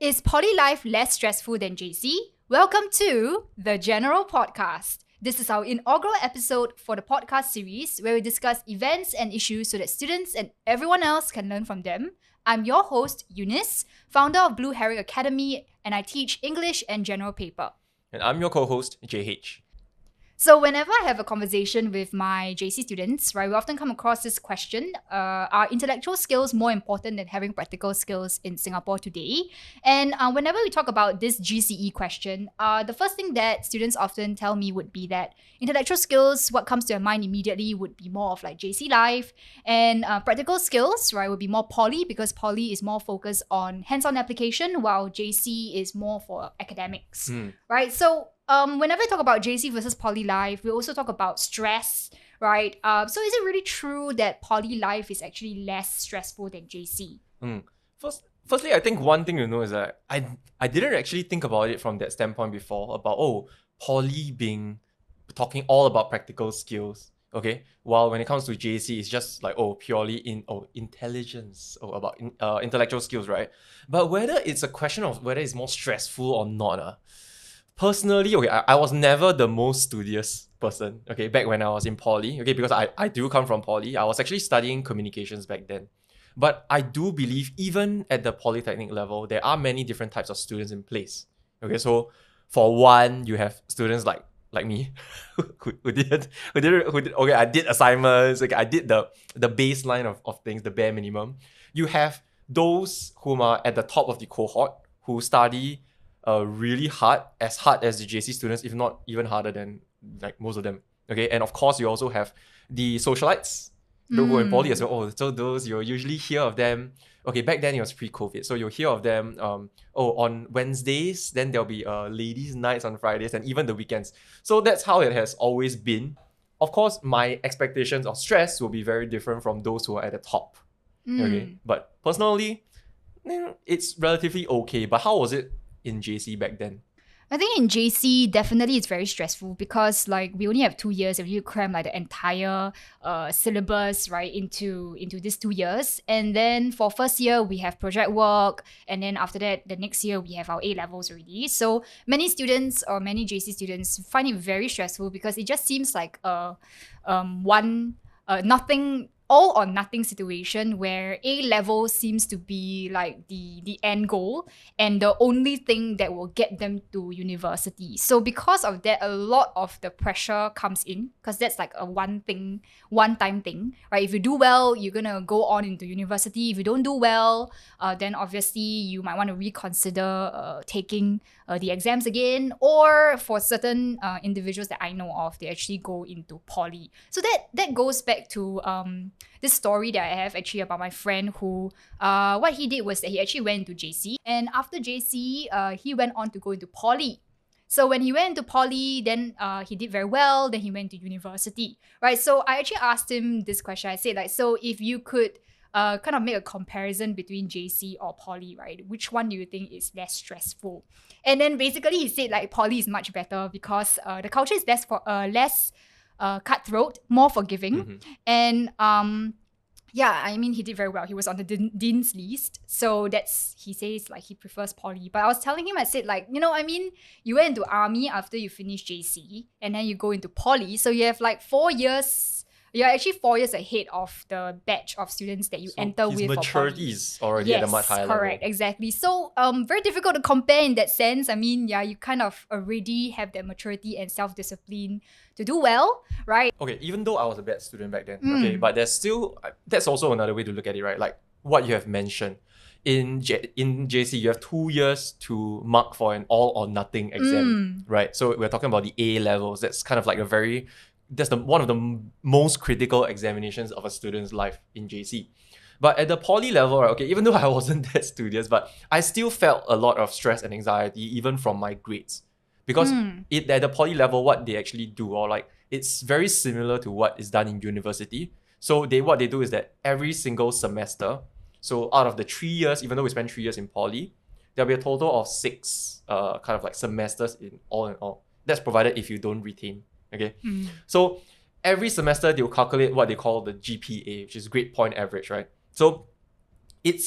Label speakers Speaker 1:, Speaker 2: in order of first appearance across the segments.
Speaker 1: Is poly life less stressful than JC? Welcome to the General Podcast. This is our inaugural episode for the podcast series where we discuss events and issues so that students and everyone else can learn from them. I'm your host, Eunice, founder of Blue Herring Academy, and I teach English and General Paper.
Speaker 2: And I'm your co-host, JH.
Speaker 1: So whenever I have a conversation with my JC students, right, we often come across this question, are intellectual skills more important than having practical skills in Singapore today? And whenever we talk about this GCE question, the first thing that students often tell me would be that intellectual skills, what comes to their mind immediately would be more of like JC life, and practical skills, right, would be more poly because poly is more focused on hands-on application while JC is more for academics, right? So whenever I talk about JC versus poly life, we also talk about stress, right? So is it really true that poly life is actually less stressful than JC?
Speaker 2: Firstly, I think one thing to know is that I didn't actually think about it from that standpoint before, about poly being talking all about practical skills, okay? While when it comes to JC, it's just like, purely intelligence, about intellectual skills, right? But whether it's a question of whether it's more stressful or not, personally, I was never the most studious person, okay, back when I was in poly, okay, because I do come from poly. I was actually studying communications back then. But I do believe even at the polytechnic level, there are many different types of students in place. Okay, so for one, you have students like me I did assignments, I did the baseline of things, the bare minimum. You have those whom are at the top of the cohort who study really hard as the JC students, if not even harder than like most of them. Okay, and of course you also have the socialites who are in poly as well. So those you'll usually hear of them. Okay, back then it was pre-COVID, so you'll hear of them. On Wednesdays, then there'll be ladies' nights on Fridays, and even the weekends. So that's how it has always been. Of course, my expectations of stress will be very different from those who are at the top. Okay, but personally, it's relatively okay. But how was it in JC back then?
Speaker 1: I think in JC, definitely it's very stressful because like we only have 2 years and we cram like the entire syllabus, right, into these 2 years. And then for first year, we have project work. And then after that, the next year, we have our A-Levels already. So many students or many JC students find it very stressful because it just seems like nothing all or nothing situation where A-level seems to be like the end goal and the only thing that will get them to university. So because of that, a lot of the pressure comes in because that's like a one-time thing, right? If you do well, you're gonna go on into university. If you don't do well, then obviously you might want to reconsider taking the exams again, or for certain individuals that I know of, they actually go into poly. So that goes back to this story that I have actually about my friend who, what he did was that he actually went into JC, and after JC, he went on to go into poly. So when he went into poly, then he did very well, then he went to university, right? So I actually asked him this question. I said like, so if you could kind of make a comparison between JC or poly, right? Which one do you think is less stressful? And then basically he said like poly is much better because the culture is less cutthroat, more forgiving. And I mean, he did very well. He was on the dean's list. So he says like he prefers poly. But I was telling him, I said like, I mean, you went into army after you finish JC and then you go into poly. So you have like 4 years. You're actually 4 years ahead of the batch of students that you enter with.
Speaker 2: His maturity is already at a much higher level.
Speaker 1: Correct, exactly. So very difficult to compare in that sense. I mean, you kind of already have that maturity and self-discipline to do well, right?
Speaker 2: Okay, even though I was a bad student back then, okay, but that's also another way to look at it, right? Like what you have mentioned. In JC, you have 2 years to mark for an all or nothing exam, right? So we're talking about the A-Levels. That's kind of like one of the most critical examinations of a student's life in JC. But at the poly level, right, okay, even though I wasn't that studious, but I still felt a lot of stress and anxiety even from my grades. Because at the poly level, what they actually do, or like it's very similar to what is done in university. So what they do is that every single semester, so out of the 3 years, even though we spend 3 years in poly, there'll be a total of 6 kind of like semesters in all. That's provided if you don't retain. Okay, so every semester they'll calculate what they call the GPA, which is grade point average, right? So it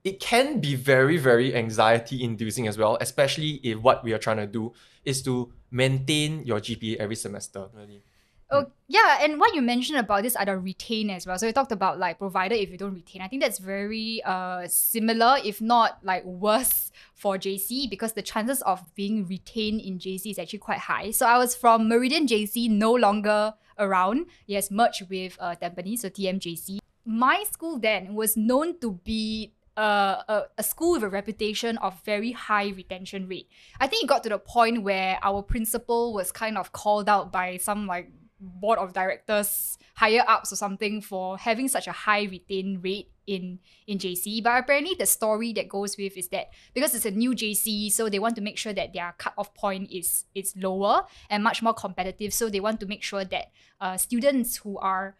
Speaker 2: it can be very, very anxiety inducing as well, especially if what we are trying to do is to maintain your GPA every semester. Really.
Speaker 1: Oh, yeah, and what you mentioned about this other retain as well. So you talked about like provided if you don't retain. I think that's very similar, if not like worse for JC, because the chances of being retained in JC is actually quite high. So I was from Meridian JC, no longer around. Yes, merged with Tampines, so TMJC. My school then was known to be a school with a reputation of very high retention rate. I think it got to the point where our principal was kind of called out by some like board of directors, higher ups or something, for having such a high retain rate in JC. But apparently the story that goes with is that because it's a new JC, so they want to make sure that their cut-off point is lower and much more competitive. So they want to make sure that students who are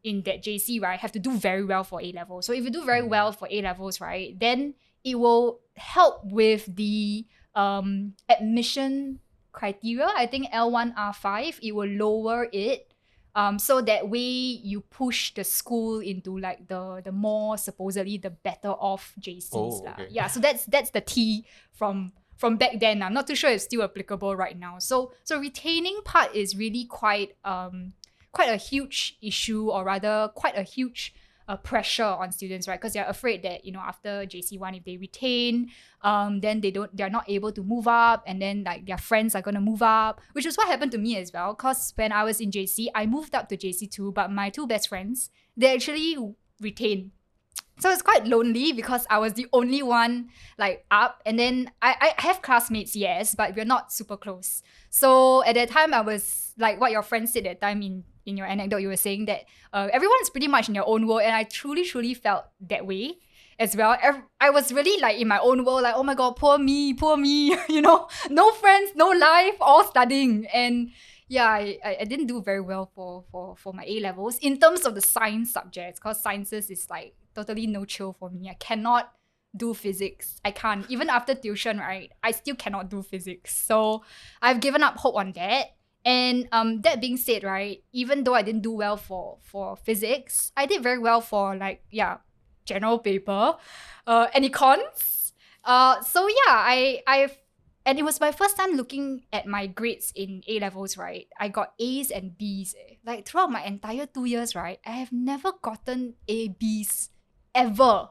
Speaker 1: in that JC, right, have to do very well for A-level. So if you do very well for A-levels, right, then it will help with the admission criteria. I think L1 R5, it will lower it, so that way you push the school into like the more supposedly the better off JCs.
Speaker 2: Okay.
Speaker 1: Yeah, so that's the T from back then. I'm not too sure it's still applicable right now. So retaining part is really quite a huge issue, or rather quite a huge pressure on students, right? Because they're afraid that, you know, after JC1, if they retain, then they're not able to move up, and then like their friends are gonna move up, which is what happened to me as well. Because when I was in JC, I moved up to JC2, but my two best friends, they actually retained. So it's quite lonely because I was the only one like up, and then I have classmates, yes, but we're not super close. So at that time, I was like what your friend said at that time in your anecdote, you were saying that everyone's pretty much in their own world, and I truly felt that way as well. I was really like in my own world, like, oh my god, poor me, you know, no friends, no life, all studying. And yeah, I didn't do very well for my A-levels in terms of the science subjects, because sciences is like totally no chill for me. I cannot do physics. I can't. Even after tuition, right, I still cannot do physics. So I've given up hope on that. And that being said, right, even though I didn't do well for physics, I did very well for like, yeah, general paper and econs. So yeah, and it was my first time looking at my grades in A-levels, right? I got A's and B's. Like throughout my entire 2 years, right, I have never gotten A, B's ever.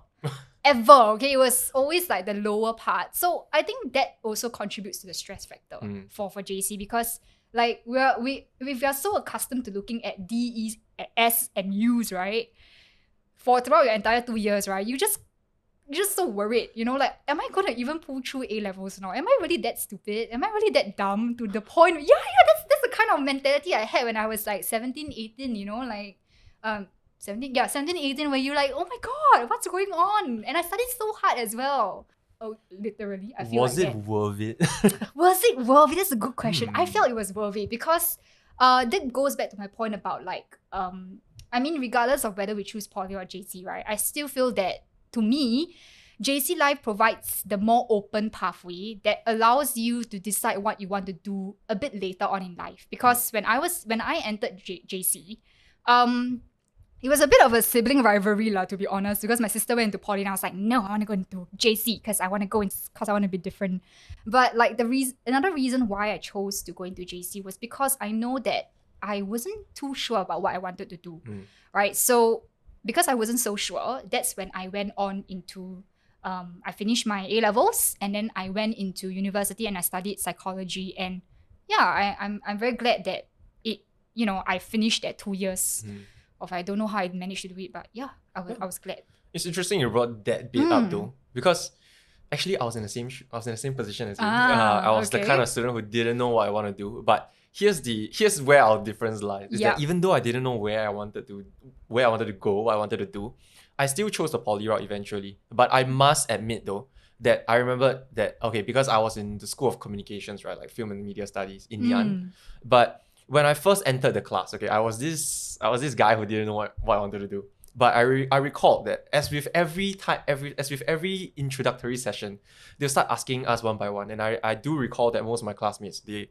Speaker 1: Ever, okay? It was always like the lower part. So I think that also contributes to the stress factor for JC, because like we are so accustomed to looking at D, E, S, and U's, right? For throughout your entire 2 years, right? You're just so worried, you know, like, am I gonna even pull through A-levels now? Am I really that stupid? Am I really that dumb to the point? Yeah, that's the kind of mentality I had when I was like 17, 18, you know, like 17, 18, where you're like, oh my god, what's going on? And I studied so hard as well. Oh, literally, I feel
Speaker 2: Was
Speaker 1: like
Speaker 2: it
Speaker 1: that.
Speaker 2: worth it?
Speaker 1: Was it worth it? That's a good question. I felt it was worth it because that goes back to my point about like I mean, regardless of whether we choose poly or JC, right? I still feel that, to me, JC life provides the more open pathway that allows you to decide what you want to do a bit later on in life. Because when I entered JC, it was a bit of a sibling rivalry, to be honest, because my sister went into poly and I was like, no, I want to go into JC because I want to go in, because I want to be different. But like another reason why I chose to go into JC was because I know that I wasn't too sure about what I wanted to do, right? So because I wasn't so sure, that's when I went on into I finished my A-levels, and then I went into university and I studied psychology. And yeah, I'm very glad that it, you know, I finished that 2 years. Of I don't know how I managed to do it, but yeah, I was glad.
Speaker 2: It's interesting you brought that bit up though, because actually I was in the same position as you. I was the kind of student who didn't know what I want to do. But here's where our difference lies. Is that even though I didn't know where I wanted to go, what I wanted to do, I still chose the poly route eventually. But I must admit though that I remember that, okay, because I was in the School of Communications, right, like Film and Media Studies in Yan. But when I first entered the class, okay, I was this guy who didn't know what I wanted to do. But I recalled that as with every introductory session, they'll start asking us one by one. And I do recall that most of my classmates, they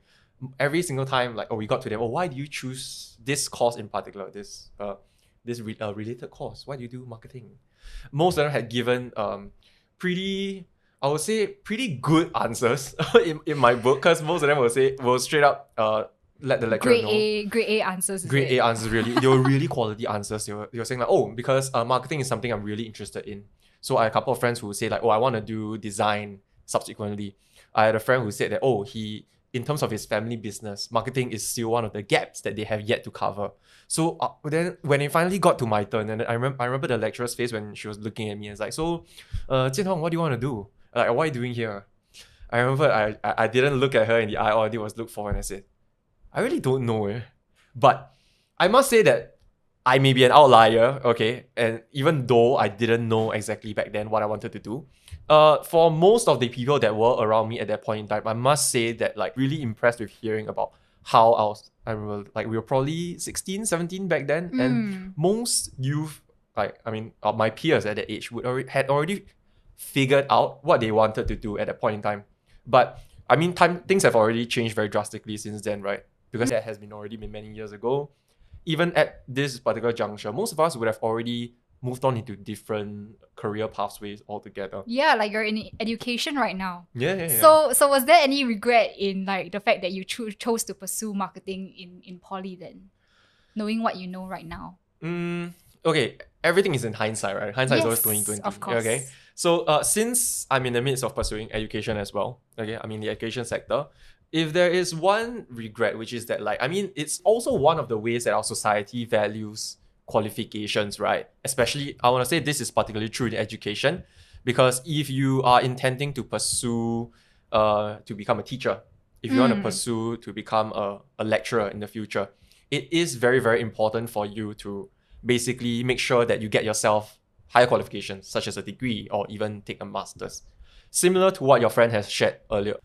Speaker 2: every single time, like, we got to them, why do you choose this course in particular, this related course? Why do you do marketing? Most of them had given I would say pretty good answers in my book, because most of them will straight up let the lecturer know.
Speaker 1: Grade A answers.
Speaker 2: Grade A answers, really. They were really quality answers. They were saying like, oh, because marketing is something I'm really interested in. So I had a couple of friends who say like, oh, I want to do design subsequently. I had a friend who said that, oh, in terms of his family business, marketing is still one of the gaps that they have yet to cover. So then when it finally got to my turn, and I remember the lecturer's face when she was looking at me, and it's like, so, Jian Hong, what do you want to do? Like, what are you doing here? I remember I didn't look at her in the eye, all I did was look forward, and I said, I really don't know. But I must say that I may be an outlier, okay? And even though I didn't know exactly back then what I wanted to do, for most of the people that were around me at that point in time, I must say that like really impressed with hearing about how I remember like we were probably 16, 17 back then, and most youth, like I mean my peers at that age had already figured out what they wanted to do at that point in time. But I mean things have already changed very drastically since then, right? Because that has already been many years ago. Even at this particular juncture, most of us would have already moved on into different career pathways altogether.
Speaker 1: Yeah, like you're in education right now.
Speaker 2: Yeah.
Speaker 1: So was there any regret in like the fact that you chose to pursue marketing in poly then, knowing what you know right now?
Speaker 2: Okay, everything is in hindsight, right? Hindsight is always
Speaker 1: Yes,
Speaker 2: 2020.
Speaker 1: of course.
Speaker 2: Okay, so since I'm in the midst of pursuing education as well, okay, I'm in the education sector. If there is one regret, which is that like, I mean, it's also one of the ways that our society values qualifications, right? Especially, I want to say this is particularly true in education, because if you are intending to pursue to become a teacher, if you want to pursue to become a lecturer in the future, it is very, very important for you to basically make sure that you get yourself higher qualifications, such as a degree or even take a master's. Similar to what your friend has shared earlier.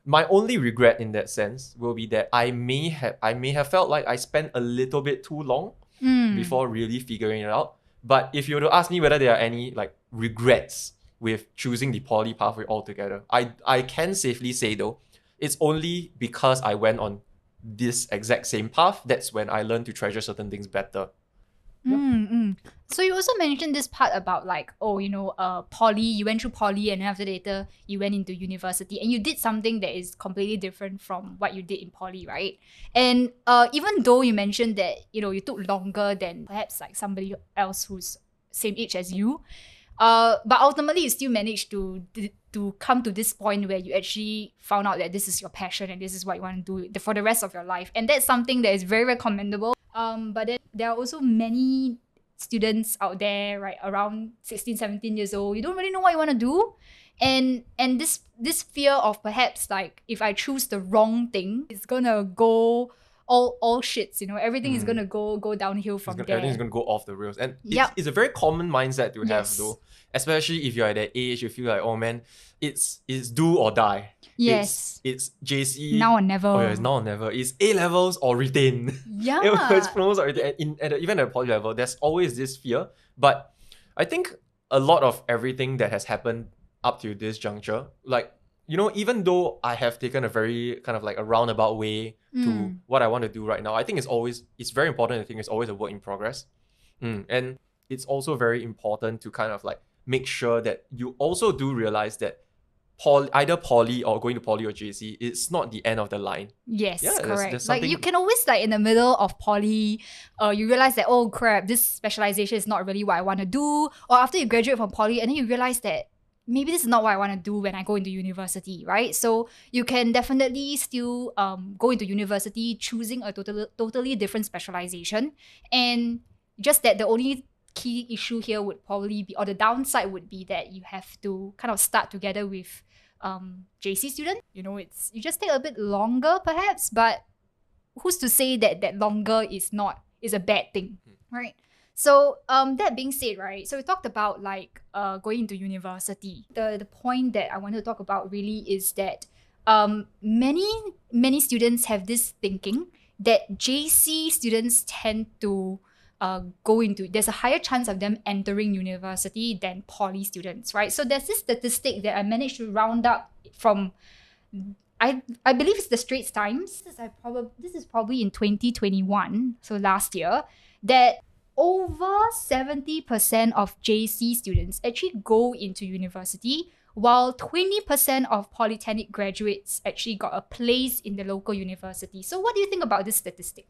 Speaker 2: My only regret in that sense will be that I may have felt like I spent a little bit too long before really figuring it out. But if you were to ask me whether there are any like regrets with choosing the poly pathway altogether, I can safely say though, it's only because I went on this exact same path that's when I learned to treasure certain things better.
Speaker 1: So you also mentioned this part about like, poly, you went through poly and then after later you went into university and you did something that is completely different from what you did in poly, right? And even though you mentioned that, you took longer than perhaps like somebody else who's same age as you, but ultimately you still managed to come to this point where you actually found out that this is your passion and this is what you want to do for the rest of your life. And that's something that is very, very commendable. But then there are also many students out there, right, around 16, 17 years old. You don't really know what you want to do. And this fear of perhaps like, if I choose the wrong thing, it's gonna go all shits, everything is gonna go downhill from there.
Speaker 2: Everything's gonna go off the rails. And it's a very common mindset to have though. Especially if you're at that age, you feel like, oh man, it's do or die.
Speaker 1: Yes.
Speaker 2: It's JC.
Speaker 1: Now or never.
Speaker 2: Oh yeah, it's now or never. It's A-levels or retain.
Speaker 1: Yeah.
Speaker 2: It's promotes or retain. Even at poly level, there's always this fear. But I think a lot of everything that has happened up to this juncture, like, even though I have taken a very kind of like a roundabout way to what I want to do right now, I think it's very important. I think it's always a work in progress. And it's also very important to kind of like make sure that you also do realize that either poly or going to poly or JC, it's not the end of the line.
Speaker 1: Yes,
Speaker 2: Yeah,
Speaker 1: correct.
Speaker 2: there's
Speaker 1: Like you can always like in the middle of poly, you realize that, oh crap, this specialization is not really what I want to do. Or after you graduate from poly and then you realize that maybe this is not what I want to do when I go into university, right? So you can definitely still go into university choosing a totally different specialization. And just that the only key issue here would probably be, or the downside would be, that you have to kind of start together with JC student. You just take a bit longer perhaps, but who's to say that longer is a bad thing, right? So that being said, right, so we talked about like going into university. The point that I want to talk about really is that many students have this thinking that JC students tend to there's a higher chance of them entering university than poly students, right? So there's this statistic that I managed to round up from, I believe it's the Straits Times. This is probably in 2021, so last year, that over 70% of JC students actually go into university, while 20% of polytechnic graduates actually got a place in the local university. So what do you think about this statistic?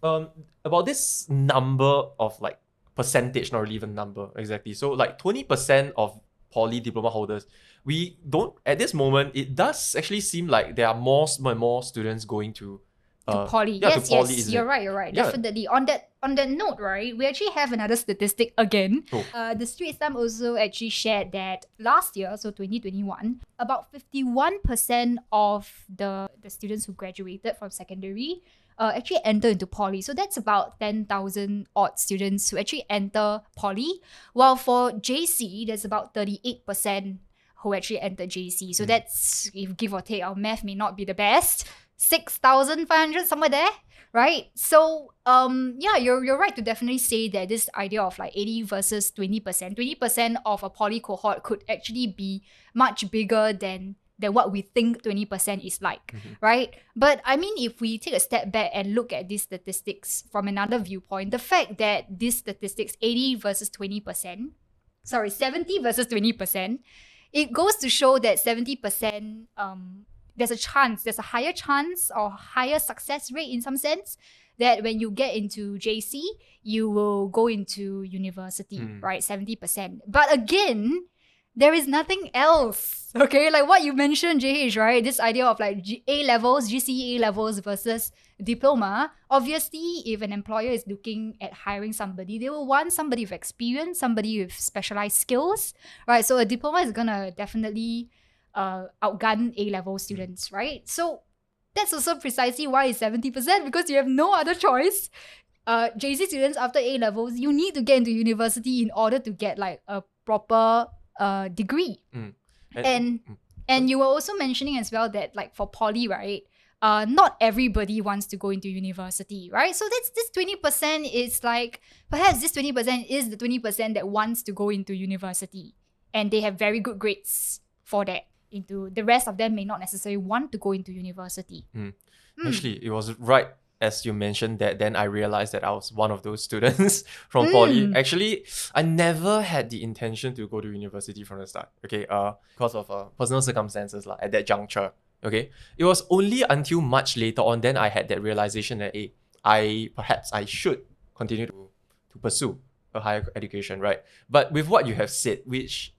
Speaker 2: About this number of like percentage, not really even number exactly. So like 20% of poly diploma holders, we don't at this moment. It does actually seem like there are more and more students going to
Speaker 1: poly.
Speaker 2: Yeah,
Speaker 1: Yes,
Speaker 2: to poly,
Speaker 1: yes,
Speaker 2: isn't
Speaker 1: you're
Speaker 2: it?
Speaker 1: right, you're right.
Speaker 2: Yeah.
Speaker 1: Definitely. On that note, right, we actually have another statistic again.
Speaker 2: Oh.
Speaker 1: The Straits Times also actually shared that last year, so 2021, about 51% of the students who graduated from secondary actually enter into poly. So that's about 10,000 odd students who actually enter poly. While for JC, there's about 38% who actually enter JC. So that's, if give or take, our math may not be the best. 6,500, somewhere there, right? So yeah, you're right to definitely say that this idea of like 80 versus 20% of a poly cohort could actually be much bigger than what we think 20% is like, right? But I mean, if we take a step back and look at these statistics from another viewpoint, the fact that these statistics, 80 versus 20%, 70 versus 20%, it goes to show that 70%, there's a higher chance or higher success rate in some sense that when you get into JC, you will go into university, right? 70%. But again, there is nothing else, okay? Like what you mentioned, JH, right? This idea of like A-Levels, GCE A-Levels versus diploma. Obviously, if an employer is looking at hiring somebody, they will want somebody with experience, somebody with specialized skills, right? So a diploma is gonna definitely outgun A-level students, right? So that's also precisely why it's 70%, because you have no other choice. JC students after A-levels, you need to get into university in order to get like a proper degree. And you were also mentioning as well that like for poly, right, not everybody wants to go into university, right? So that's this 20% is like, perhaps this 20% is the 20% that wants to go into university and they have very good grades for that. Into the rest of them may not necessarily want to go into university.
Speaker 2: Actually, it was right as you mentioned that then I realized that I was one of those students from poly. Actually, I never had the intention to go to university from the start. Okay, because of personal circumstances at that juncture. Okay, it was only until much later on then I had that realization that I should continue to pursue a higher education, right? But with what you have said, which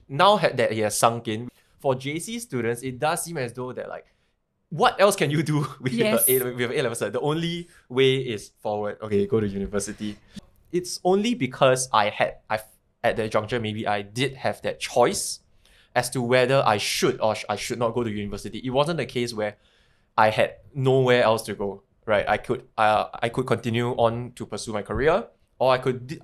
Speaker 2: now had that it has sunk in. For JC students, it does seem as though that like, what else can you do with with A-level cert? The only way is forward. Okay, go to university. It's only because at that juncture, maybe I did have that choice as to whether I should or I should not go to university. It wasn't the case where I had nowhere else to go, right? I could continue on to pursue my career, or I could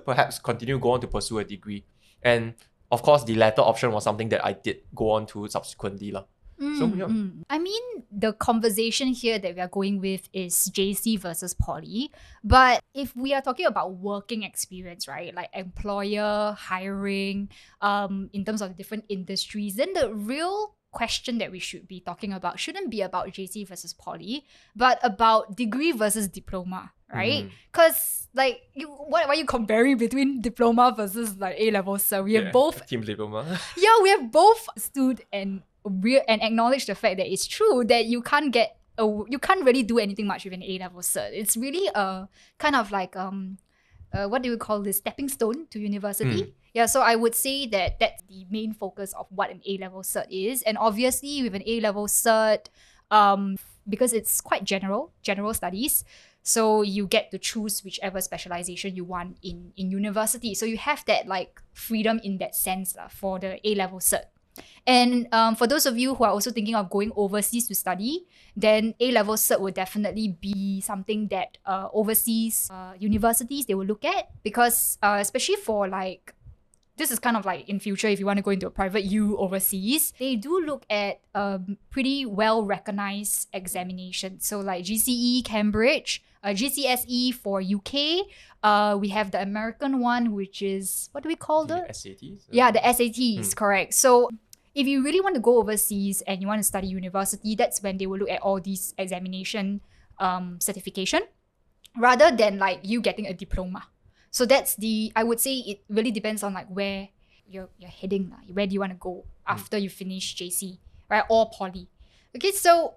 Speaker 2: perhaps continue go on to pursue a degree. And of course, the latter option was something that I did go on to subsequently.
Speaker 1: I mean, the conversation here that we are going with is JC versus poly. But if we are talking about working experience, right, like employer hiring, in terms of different industries, then the real question that we should be talking about shouldn't be about JC versus poly, but about degree versus diploma, right? Because like, why are you comparing between diploma versus like A-level? So we have both
Speaker 2: team diploma.
Speaker 1: we have both stood and acknowledged the fact that it's true that you can't really do anything much with an A-level cert. It's really a kind of like what do we call this, stepping stone to university. Yeah, so I would say that that's the main focus of what an A-level cert is. And obviously with an A-level cert, because it's quite general studies, so you get to choose whichever specialization you want in university. So you have that like freedom in that sense for the A-level cert. And for those of you who are also thinking of going overseas to study, then A-level cert will definitely be something that overseas universities, they will look at, because especially for like, this is kind of like in future if you want to go into a private U overseas, they do look at pretty well recognized examinations. So like GCE Cambridge, GCSE for UK, we have the American one, which is, what do we call
Speaker 2: the SATs?
Speaker 1: Yeah, the SATs, correct. So if you really want to go overseas and you want to study university, that's when they will look at all these examination certification. rather than like you getting a diploma. So that's I would say it really depends on like where you're heading. Where do you want to go after you finish JC, right? Or poly. Okay, so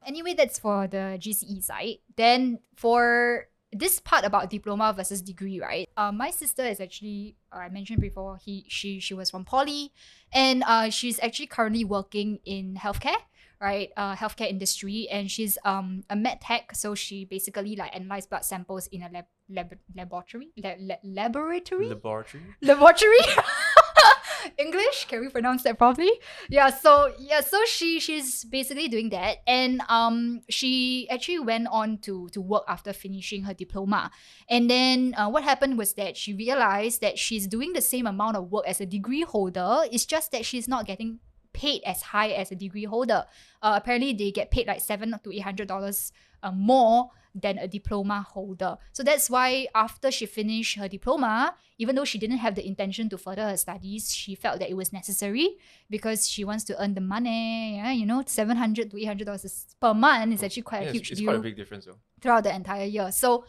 Speaker 1: anyway, that's for the GCE side. Then for this part about diploma versus degree, right? My sister is actually, I mentioned before, she was from poly, and she's actually currently working in healthcare, right? Healthcare industry, and she's a med tech, so she basically like analyze blood samples in a laboratory. English, can we pronounce that properly? So she's basically doing that, and she actually went on to work after finishing her diploma. And then what happened was that she realized that she's doing the same amount of work as a degree holder. It's just that she's not getting paid as high as a degree holder. Apparently they get paid like $700 to $800 more than a diploma holder. So that's why after she finished her diploma, even though she didn't have the intention to further her studies, she felt that it was necessary because she wants to earn the money. Yeah, $700 to $800 per month is actually quite a huge deal.
Speaker 2: It's quite a big difference though.
Speaker 1: Throughout the entire year. So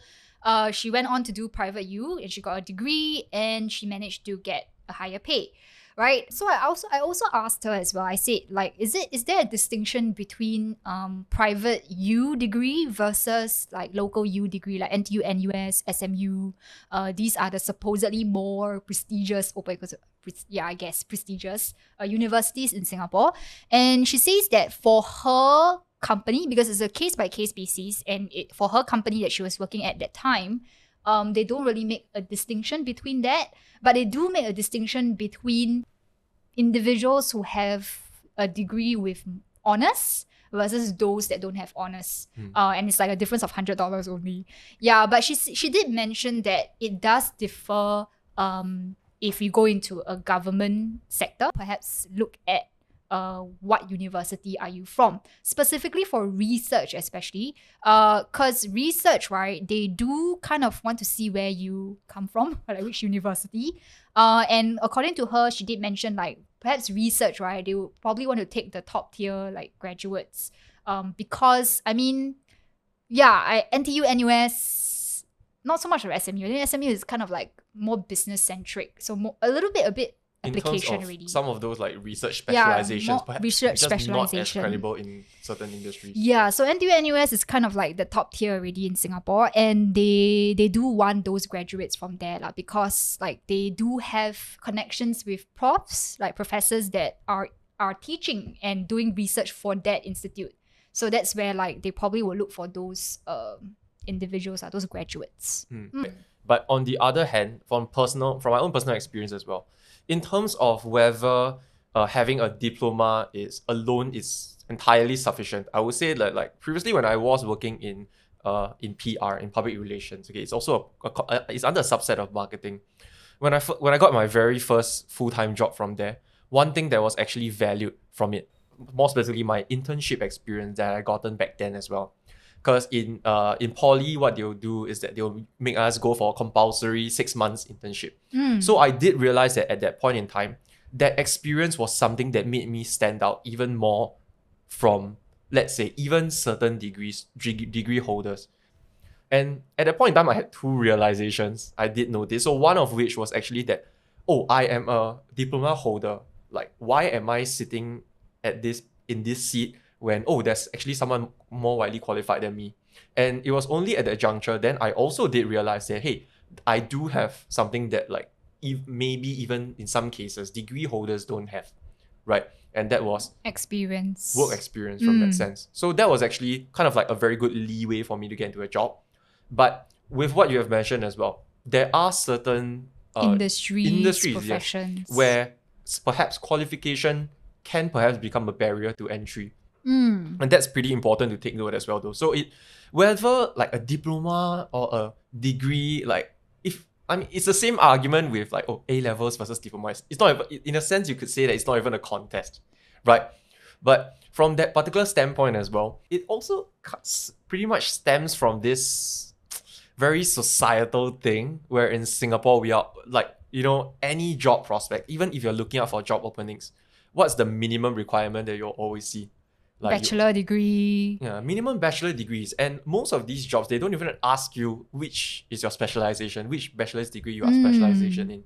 Speaker 1: she went on to do private U, and she got a degree, and she managed to get a higher pay. Right. So I also asked her as well. I said, like, is there a distinction between private U degree versus like local U degree, like NTU, NUS, SMU? These are the supposedly more prestigious, prestigious universities in Singapore. And she says that for her company, because it's a case by case basis, and for her company that she was working at that time, they don't really make a distinction between that, but they do make a distinction between individuals who have a degree with honors versus those that don't have honors. And it's like a difference of $100 only. Yeah, but she did mention that it does differ if you go into a government sector. Perhaps look at what university are you from, specifically for research, especially because research, right, they do kind of want to see where you come from, like which university, and according to her, she did mention like perhaps research, right, they would probably want to take the top tier like graduates, because I mean, NTU, NUS, not so much of SMU. I think SMU is kind of like more business centric, so a bit application
Speaker 2: in terms of
Speaker 1: already.
Speaker 2: Some of those like research specializations, perhaps
Speaker 1: research
Speaker 2: just not as
Speaker 1: specialization.
Speaker 2: credible in certain industries.
Speaker 1: Yeah, so NTU, NUS is kind of like the top tier already in Singapore, and they do want those graduates from there because like they do have connections with professors that are teaching and doing research for that institute. So that's where like they probably will look for those individuals, those graduates.
Speaker 2: But on the other hand, from my own personal experience as well, in terms of whether having a diploma is entirely sufficient, I would say that like previously when I was working in PR, in public relations, okay, it's also it's under a subset of marketing. When I got my very first full-time job from there, one thing that was actually valued from it, more specifically my internship experience that I gotten back then as well. Because in poly, what they'll do is that they'll make us go for a compulsory 6 months internship. So I did realize that at that point in time, that experience was something that made me stand out even more from, let's say, even certain degree holders. And at that point in time, I had two realizations I did notice. So one of which was actually that, I am a diploma holder. Like, why am I sitting in this seat when there's actually someone more widely qualified than me? And it was only at that juncture then I also did realize that, hey, I do have something that like maybe even in some cases degree holders don't have, right? And that was work experience from that sense. So that was actually kind of like a very good leeway for me to get into a job. But with what you have mentioned as well, there are certain industries,
Speaker 1: professions,
Speaker 2: yes, where perhaps qualification can perhaps become a barrier to entry. And that's pretty important to take note as well though. So whether like a diploma or a degree, like it's the same argument with like A-levels versus diploma. It's not even, in a sense you could say that it's not even a contest, right? But from that particular standpoint as well, it also pretty much stems from this very societal thing where in Singapore we are like, any job prospect, even if you're looking out for job openings, what's the minimum requirement that you'll always see? Like
Speaker 1: bachelor degree.
Speaker 2: Yeah, minimum bachelor degrees. And most of these jobs, they don't even ask you which is your specialization, which bachelor's degree you are specialization in.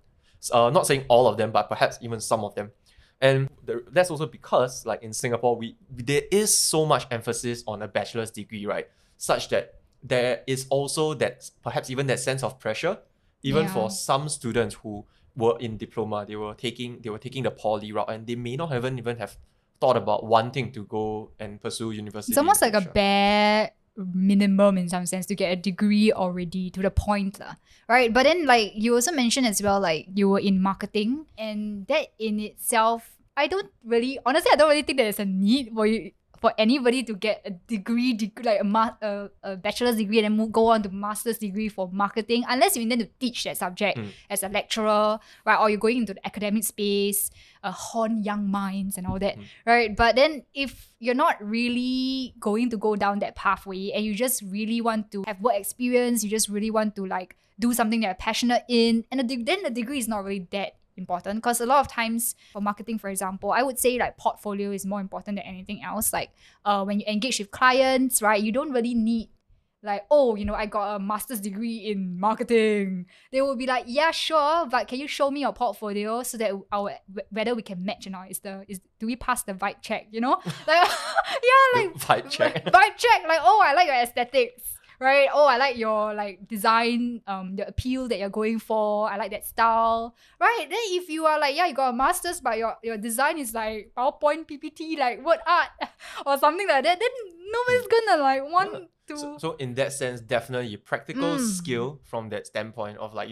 Speaker 2: Not saying all of them, but perhaps even some of them. And that's also because, like in Singapore, there is so much emphasis on a bachelor's degree, right? Such that there is also that, perhaps even that sense of pressure, even for some students who were in diploma, they were taking the poly route, and they may not even have thought about wanting to go and pursue university.
Speaker 1: It's almost like a bare minimum in some sense to get a degree already, to the point, right? But then, like, you also mentioned as well, like, you were in marketing, and that in itself, honestly, I don't really think there's a need for anybody to get a degree like a bachelor's degree and then go on to master's degree for marketing, unless you intend to teach that subject as a lecturer, right? Or you're going into the academic space, hone young minds and all that, right? But then if you're not really going to go down that pathway and you just really want to have work experience, you just really want to like do something that you're passionate in, and then the degree is not really that important, because a lot of times for marketing, for example, I would say like portfolio is more important than anything else. Like when you engage with clients, right, you don't really need like, oh, I got a master's degree in marketing. They will be like, yeah, sure, but can you show me your portfolio so that whether we can match or not? Do we pass the vibe check? Like
Speaker 2: vibe check.
Speaker 1: Vibe check. Like, oh, I like your aesthetics. Right? Oh, I like your like design, the appeal that you're going for. I like that style. Right? Then if you are like, yeah, you got a master's, but your design is like PowerPoint, PPT, like word art or something like that, then nobody's gonna like want to.
Speaker 2: So in that sense, definitely practical skill from that standpoint of like,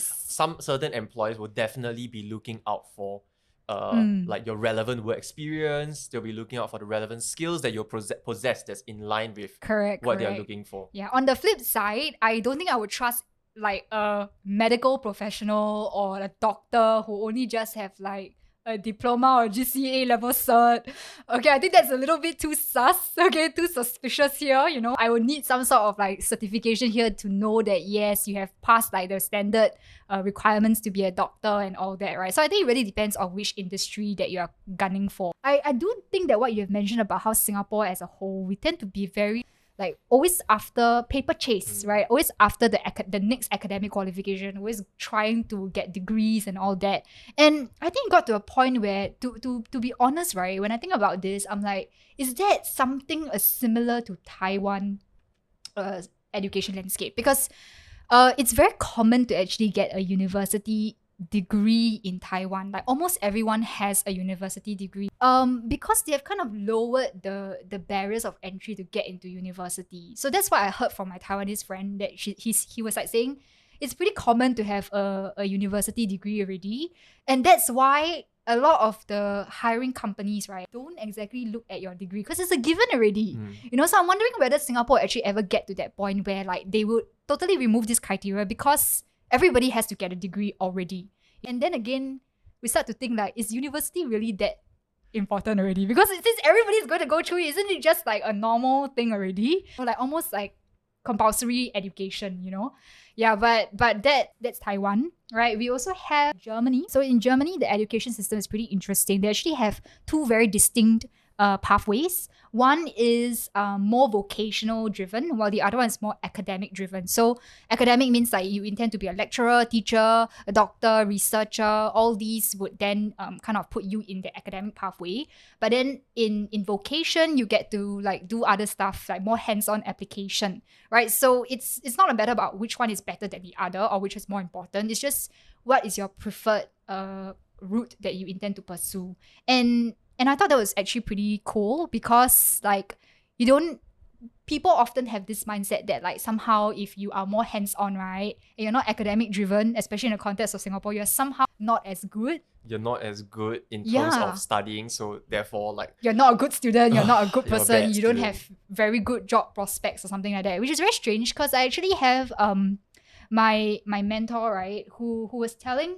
Speaker 2: some certain employers will definitely be looking out for like your relevant work experience. They'll be looking out for the relevant skills that you possess that's in line with what they're looking for.
Speaker 1: Yeah. On the flip side, I don't think I would trust like a medical professional or a doctor who only just have like a diploma or GCE A-Level cert. Okay, I think that's a little bit too sus, too suspicious here, I would need some sort of like certification here to know that yes, you have passed like the standard requirements to be a doctor and all that, right? So I think it really depends on which industry that you're gunning for. I do think that what you've mentioned about how Singapore as a whole, we tend to be very like always after paper chase, right? Always after the next academic qualification, always trying to get degrees and all that. And I think it got to a point where, to be honest, right, when I think about this, I'm like, is that something similar to Taiwan education landscape? Because it's very common to actually get a university degree in Taiwan. Like almost everyone has a university degree because they have kind of lowered the barriers of entry to get into university. So that's what I heard from my Taiwanese friend, that he was like saying it's pretty common to have a university degree already, and that's why a lot of the hiring companies, right, don't exactly look at your degree because it's a given already. So I'm wondering whether Singapore actually ever get to that point where like they would totally remove this criteria because everybody has to get a degree already. And then again, we start to think like, is university really that important already? Because since everybody's going to go through it, isn't it just like a normal thing already? Or like almost like compulsory education, Yeah, but that's Taiwan, right? We also have Germany. So in Germany, the education system is pretty interesting. They actually have two very distinct pathways. One is more vocational driven, while the other one is more academic driven. So academic means like you intend to be a lecturer, teacher, a doctor, researcher. All these would then kind of put you in the academic pathway. But then in vocation, you get to like do other stuff, like more hands-on application, right? So it's not a matter about which one is better than the other or which is more important. It's just what is your preferred route that you intend to pursue. And I thought that was actually pretty cool because like people often have this mindset that like somehow if you are more hands-on, right, and you're not academic driven, especially in the context of Singapore, you're somehow not as good.
Speaker 2: You're not as good in terms of studying, so therefore like
Speaker 1: you're not a good student, you're not a good person, you don't
Speaker 2: student.
Speaker 1: have very good job prospects or something like that, which is very strange because I actually have my mentor, right, who was telling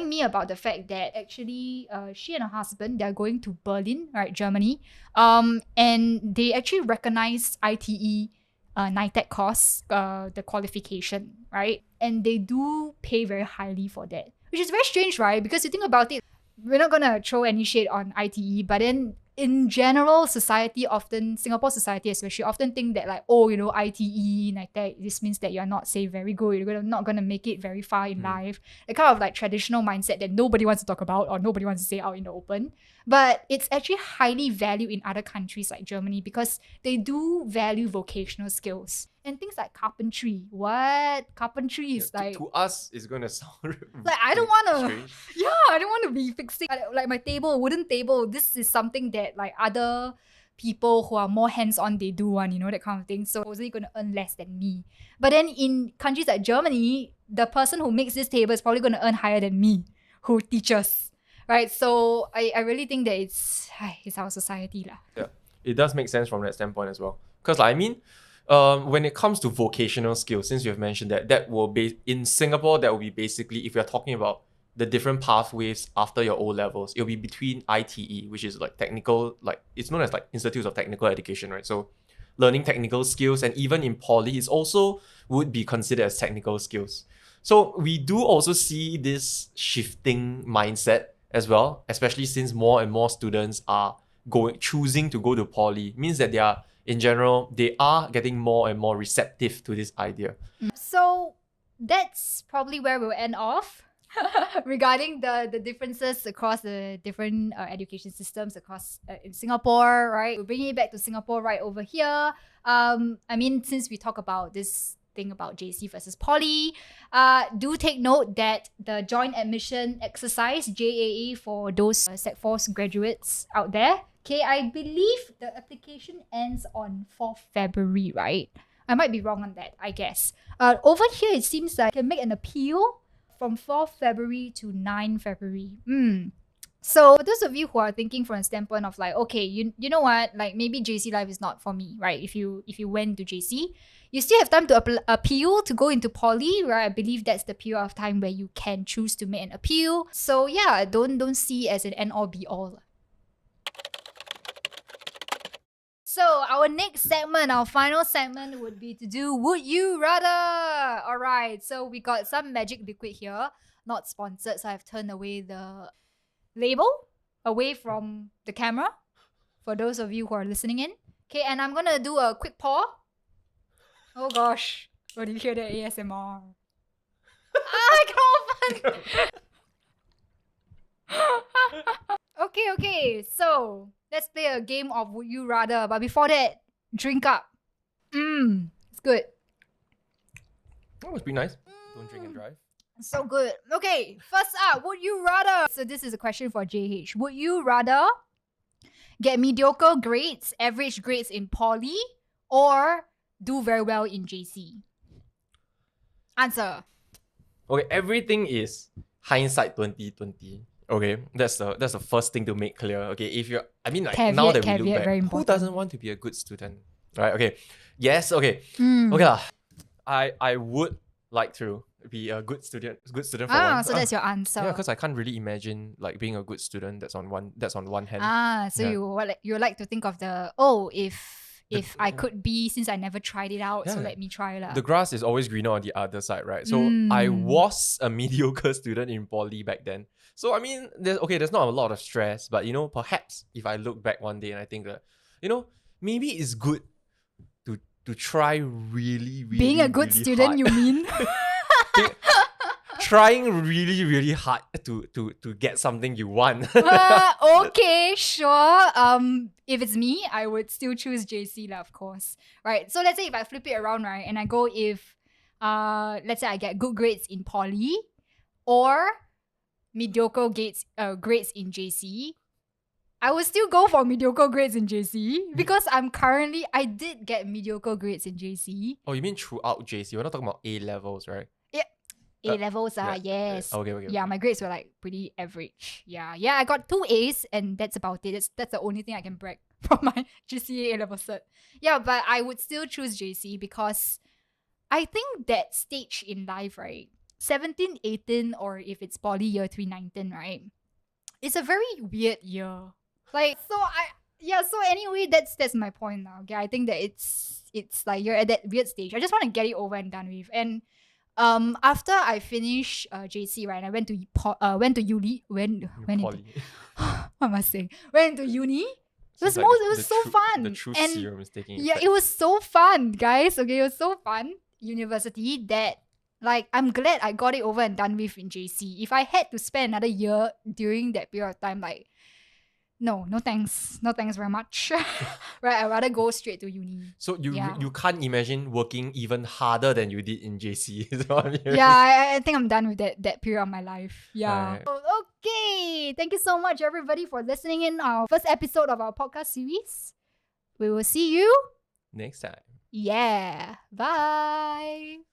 Speaker 1: me about the fact that actually she and her husband, they're going to Berlin, right, Germany, and they actually recognize ITE NITEC course, the qualification, right, and they do pay very highly for that, which is very strange, right, because you think about it, we're not gonna throw any shade on ITE, but then in general, Singapore society especially, often think that like, oh, ITE, like that, this means that you're not, say, very good, not gonna make it very far in life. The kind of like traditional mindset that nobody wants to talk about or nobody wants to say out in the open. But it's actually highly valued in other countries like Germany because they do value vocational skills. And things like carpentry. What? Carpentry is like...
Speaker 2: To us, it's going to sound
Speaker 1: like, I don't want to...
Speaker 2: strange.
Speaker 1: Yeah, I don't want to be fixing... Like my table, wooden table, this is something that like other people who are more hands-on, they do one, that kind of thing. So I was really going to earn less than me. But then in countries like Germany, the person who makes this table is probably going to earn higher than me, who teaches. Right? So I really think that it's our society lah.
Speaker 2: Yeah, it does make sense from that standpoint as well. Because when it comes to vocational skills, since you've mentioned that will be in Singapore, that will be basically, if you're talking about the different pathways after your O levels, it'll be between ITE, which is like technical, like it's known as like Institutes of Technical Education, right? So learning technical skills, and even in poly, it's also would be considered as technical skills. So we do also see this shifting mindset as well, especially since more and more students are choosing to go to poly. Means that in general, they are getting more and more receptive to this idea.
Speaker 1: So that's probably where we'll end off regarding the differences across the different education systems across in Singapore, right? We're bringing it back to Singapore right over here. Since we talk about this thing about JC versus poly, do take note that the joint admission exercise, JAE, for those Sec 4 graduates out there, okay, I believe the application ends on 4th February, right? I might be wrong on that, I guess. Over here, it seems like you can make an appeal from 4th February to 9th February. So for those of you who are thinking from a standpoint of like, okay, you know what, like maybe JC life is not for me, right? If you went to JC, you still have time to appeal to go into poly, right? I believe that's the period of time where you can choose to make an appeal. So yeah, don't see it as an end all be all. So our next segment, our final segment would be to do Would You Rather? Alright, so we got some magic liquid here, not sponsored, so I've turned away the label away from the camera for those of you who are listening in. Okay, and I'm gonna do a quick pour. Oh gosh, what do you hear the ASMR? I can't open! Okay, so let's play a game of Would You Rather. But before that, drink up. It's good.
Speaker 2: That must be nice. Don't drink and drive.
Speaker 1: So good. Okay, first up, would you rather? So this is a question for JH. Would you rather get mediocre grades, average grades in poly, or do very well in JC? Answer.
Speaker 2: Okay, everything is hindsight 2020. Okay, that's the first thing to make clear. Okay, if you're, now that we look back, who doesn't want to be a good student, right? Okay, yes, okay, okay lah. I would like to be a good student for one.
Speaker 1: So that's your answer.
Speaker 2: Yeah, because I can't really imagine like being a good student. That's on one hand.
Speaker 1: So
Speaker 2: yeah.
Speaker 1: you like to think of if I could be, since I never tried it out, so let me try lah.
Speaker 2: The grass is always greener on the other side, right? So I was a mediocre student in poly back then. So there's not a lot of stress, but perhaps if I look back one day and I think that, maybe it's good to try really, really
Speaker 1: being a good
Speaker 2: really
Speaker 1: student,
Speaker 2: hard.
Speaker 1: You mean?
Speaker 2: Trying really, really hard to get something you want.
Speaker 1: Okay, sure. If it's me, I would still choose JC lah, of course. Right. So let's say if I flip it around, right, and I go let's say I get good grades in poly or mediocre grades in JC, I would still go for mediocre grades in JC because I did get mediocre grades in JC.
Speaker 2: Oh, you mean throughout JC? We're not talking about A-levels, right?
Speaker 1: Yeah. A-levels, yes.
Speaker 2: Okay.
Speaker 1: Yeah, my grades were like pretty average. Yeah, I got 2 A's and that's about it. That's the only thing I can brag from my GCE A-Level cert. Yeah, but I would still choose JC because I think that stage in life, right, 17, 18, or if it's poly year 3, 19, right, it's a very weird year. Like, so anyway, that's my point now. Okay, I think that it's like you're at that weird stage. I just want to get it over and done with. And after I finished JC, right, I went to uni. What am I saying? Went to uni.
Speaker 2: Seems
Speaker 1: It
Speaker 2: like
Speaker 1: was so fun.
Speaker 2: The true
Speaker 1: And
Speaker 2: serum is taking
Speaker 1: yeah,
Speaker 2: effect.
Speaker 1: it was so fun, guys. Okay, it was so fun. University that like I'm glad I got it over and done with in JC. If I had to spend another year during that period of time, like no thanks. No thanks very much. Right, I'd rather go straight to uni.
Speaker 2: So you
Speaker 1: Yeah.
Speaker 2: you can't imagine working even harder than you did in JC. Is what I'm hearing.
Speaker 1: Yeah, I think I'm done with that period of my life. Yeah.
Speaker 2: Right.
Speaker 1: Okay. Thank you so much, everybody, for listening in our first episode of our podcast series. We will see you.
Speaker 2: Next time.
Speaker 1: Yeah. Bye.